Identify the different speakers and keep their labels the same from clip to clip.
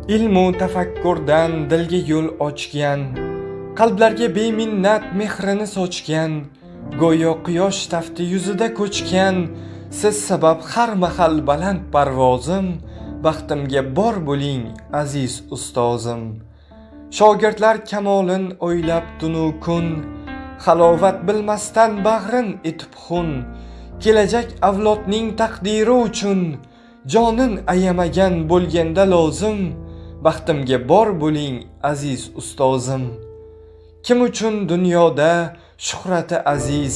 Speaker 1: Ilmu tafakkurdan dilga yo'l ochgan, qalblarga beminnat mehrini sochgan, go'yo quyosh tafti yuzida ko'chgan, siz sabab har mahal baland parvozim, baxtimga bor bo'ling aziz ustozim. Shogirdlar kamolin o'ylab tunu kun, halovat bilmasdan bag'rin etib xun, kelajak avlodning taqdiri uchun jonin ayamagan bo'lganda lozim, baxtimga bor bo'ling aziz ustozim. Kim uchun dunyoda shuhrati aziz,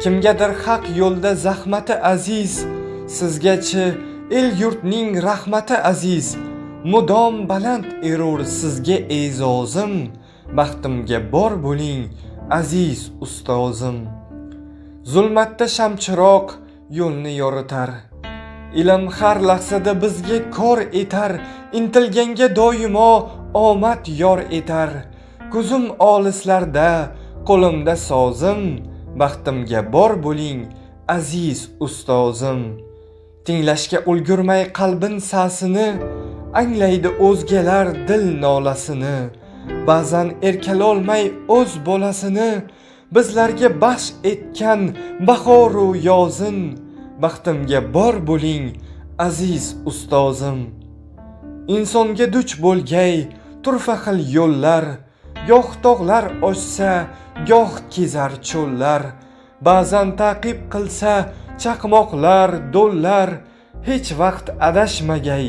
Speaker 1: kimgadir haq yo'lda zahmati aziz, sizgachi el yurtning rahmati aziz, mudom baland erur sizga e'zozim, baxtimga bor bo'ling aziz ustozim. Zulmatda shamchiroq yo'lni yoritar, ilm har lahzada bizga kor etar, intilganga doimo omad yor etar. Ko'zim olislarda, qo'limda sozim, baxtimga bor bo'ling aziz ustozim. Tinglashga ulgurmay qalbin sasini, anglaydi o'zgalar dil nolasini. Ba'zan erkalolmay o'z bolasini, bizlarga baxsh etgan bahoru yozin, baxtimga bor bo'ling aziz ustozim. Insonga duch bo'lgay turfa xil yo'llar, goh tog'lar oshsa, goh kezar cho'llar, ba'zan ta'qib qilsa chaqmoqlar, do'llar, hech vaqt adashmagay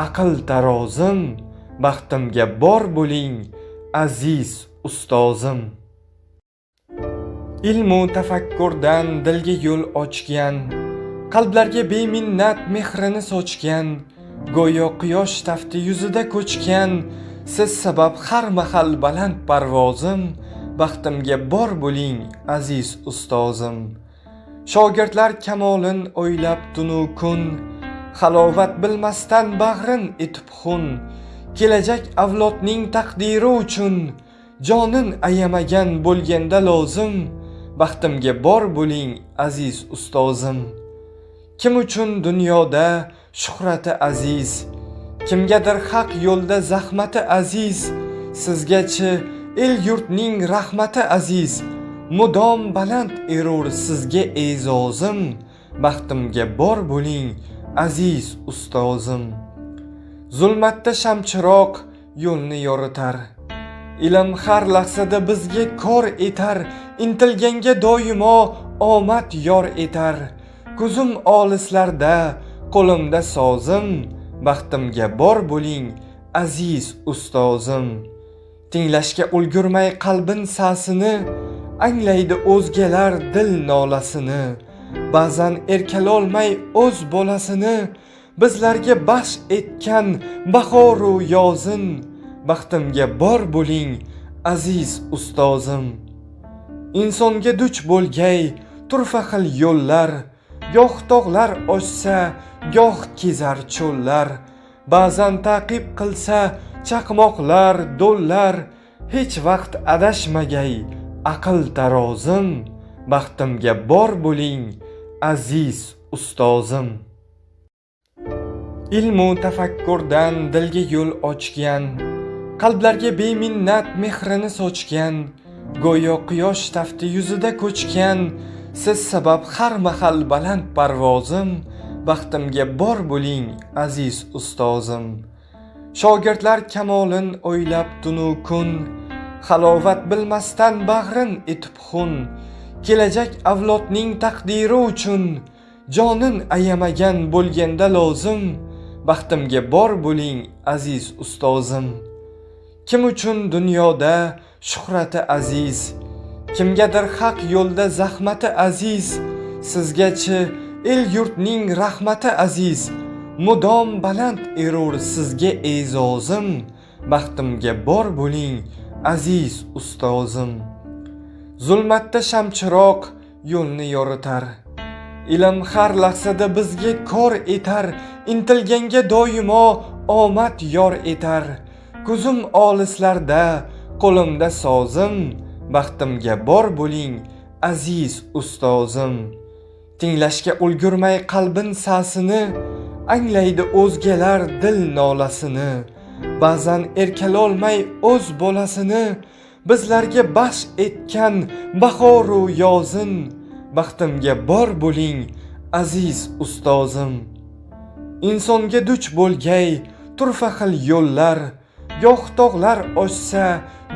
Speaker 1: aql tarozim, baxtimga bor bo'ling aziz ustozim. Ilmu tafakkurdan dilga yo'l ochgan, qalblarga beminnat mehrini sochgan, go'yo quyosh tafti yuzida ko'chgan, siz sabab har mahal baland parvozim, baxtimga bor bo'ling aziz ustozim. Shogirdlar kamolin o'ylab tunu kun, halovat bilmasdan bag'rin etib xun, kelajak avlodning taqdiri uchun jonin ayamagan bo'lganda lozim, baxtimga bor bo'ling aziz ustozim. Kim uchun dunyoda shuhrati aziz, kimgadir haq yo'lda zahmati aziz, sizgachi el yurtning rahmati aziz, mudom baland erur sizga e'zozim, baxtimga bor bo'ling aziz ustozim. Zulmatda shamchiroq yo'lni yoritar, ilm har lahzada bizga kor etar, intilganga doimo omad yor etar. Ko'zim olislarda, qo'limda sozim, baxtimga bor bo'ling aziz ustozim. Tinglashga ulgurmay qalbin sasini, anglaydi o'zgalar dil nolasini. Ba'zan erkalolmay o'z bolasini, bizlarga baxsh etgan bahoru yozin, baxtimga bor bo'ling aziz ustozim. Insonga duch bo'lgay turfa xil yo'llar, goh tog'lar oshsa, goh kezar cho'llar, ba'zan ta'qib qilsa chaqmoqlar, do'llar, hech vaqt adashmagay aql tarozim, baxtimga bor bo'ling aziz ustozim. Ilmu tafakkurdan dilga yo'l ochgan, qalblarga beminnat mehrini sochgan, go'yo quyosh tafti yuzida ko'chgan, siz sabab har mahal baland parvozim, baxtimga bor bo'ling aziz ustozim. Shogirdlar kamolin o'ylab tunu kun, halovat bilmasdan bag'rin etib xun, kelajak avlodning taqdiri uchun jonin ayamagan bo'lganda lozim, baxtimga bor bo'ling aziz ustozim. Kim uchun dunyoda shuhrati aziz, kimgadir haq yo'lda zahmati aziz, sizgachi el yurtning rahmati aziz, mudom baland erur sizga e'zozim, baxtimga bor bo'ling aziz ustozim. Zulmatda shamchiroq yo'lni yoritar, ilm har lahzada bizga kor etar, intilganga doimo omad yor etar. Ko'zim olislarda, qo'limda sozim, baxtimga bor bo'ling aziz ustozim. Tinglashga ulgurmay qalbin sasini, anglaydi o'zgalar dil nolasini. ba'zan erkalolmay o'z bolasini bizlarga baxsh etgan bahoru yozin. Baxtimga bor bo'ling aziz ustozim. Insonga duch bo'lgay turfa xil yo'llar, goh tog'lar oshsa,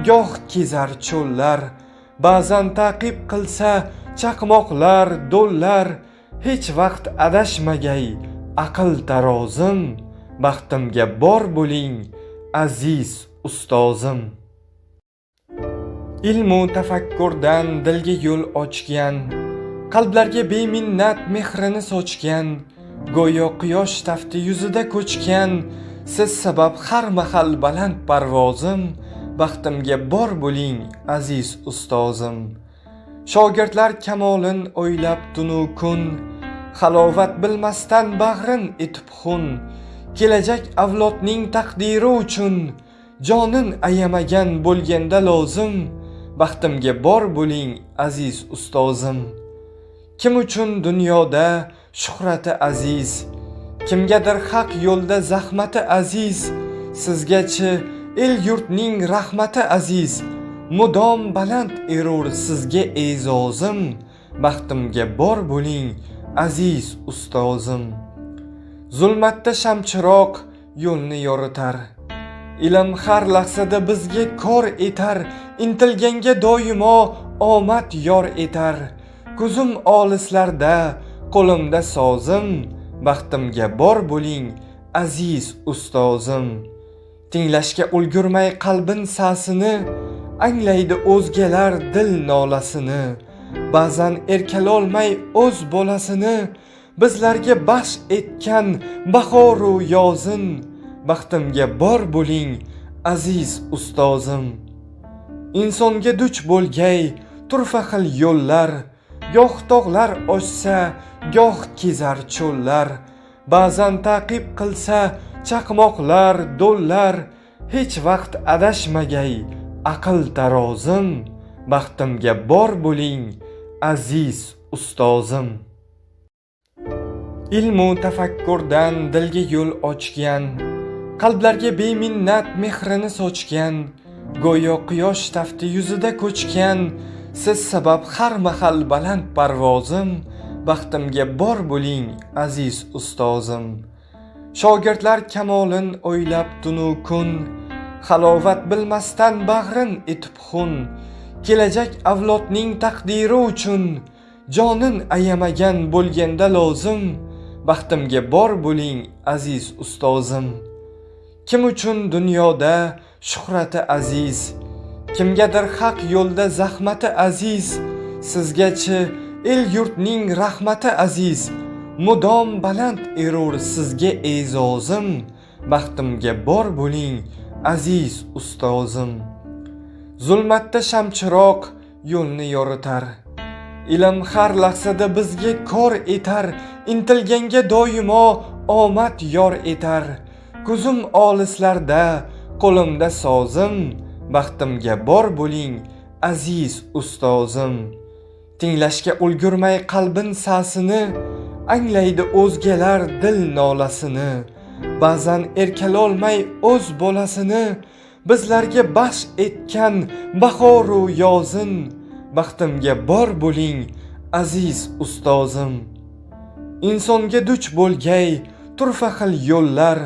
Speaker 1: goh kezar cho'llar. Ba'zan ta'qib qilsa chaqmoqlar, do'llar. Hech vaqt adashmagay aql tarozim. Baxtimga bor bo'ling aziz ustozim. Ilmu tafakkurdan dilga yo'l ochgan, qalblarga beminnat mehrini sochgan, go'yo quyosh tafti yuzida ko'chgan, siz sabab har mahal baland parvozim. Baxtimga bor bo'ling aziz ustozim. Shogirdlar kamolin o'ylab tunu kun, halovat bilmasdan bag'rin etib xun. Kelajak avlodning taqdiri uchun jonin ayamagan bo'lganda lozim. Baxtimga bor bo'ling aziz ustozim. Kim uchun dunyoda shuhrati aziz, kimgadir haq yo'lda zahmati aziz. Sizgachi el yurtning rahmati aziz, mudom baland erur sizga e'zozim. Baxtimga bor bo'ling aziz ustozim. Zulmatda shamchiroq yo'lni yoritar, ilm har lahzada bizga kor etar. Intilganga doimo omad yor etar. Ko'zim olislarda, qo'limda sozim. Baxtimga bor bo'ling aziz ustozim. Tinglashga ulgurmay qalbin sasini, anglaydi o'zgalar dil nolasini. Ba'zan erkalolmay o'z bolasini bizlarga baxsh etgan bahoru yozin. Baxtimga bor bo'ling aziz ustozim. Insonga duch bo'lgay turfa xil yo'llar, goh tog'lar oshsa, goh kezar cho'llar. Ba'zan ta'qib qilsa chaqmoqlar, do'llar. Hech vaqt adashmagay aql tarozim. Baxtimga bor bo'ling aziz ustozim. Ilmu tafakkurdan dilga yo'l ochgan, qalblarga beminnat mehrini sochgan, go'yo quyosh tafti yuzida ko'chgan, siz sabab har mahal baland parvozim. Baxtimga bor bo'ling aziz ustozim. Shogirdlar kamolin o'ylab tunu kun, halovat bilmasdan bag'rin etib xun. Kelajak avlodning taqdiri uchun jonin ayamagan bo'lganda lozim. Baxtimga bor bo'ling aziz ustozim. Kim uchun dunyoda shuhrati aziz, kimgadir haq yo'lda zahmati aziz. Sizgachi el yurtning rahmati aziz, mudom baland erur sizga e'zozim. Baxtimga bor bo'ling aziz ustozim. Zulmatda shamchiroq yo'lni yoritar, ilm har lahzada bizga kor etar. Intilganga doimo omad yor etar. Ko'zim olislarda, qo'limda sozim. Baxtimga bor bo'ling aziz ustozim. Tinglashga ulgurmay qalbin sasini, anglaydi o'zgalar dil nolasini. Ba'zan erkalolmay o'z bolasini bizlarga baxsh etgan bahoru yozin. Baxtimga bor bo'ling aziz ustozim. Insonga duch bo'lgay turfa xil yo'llar,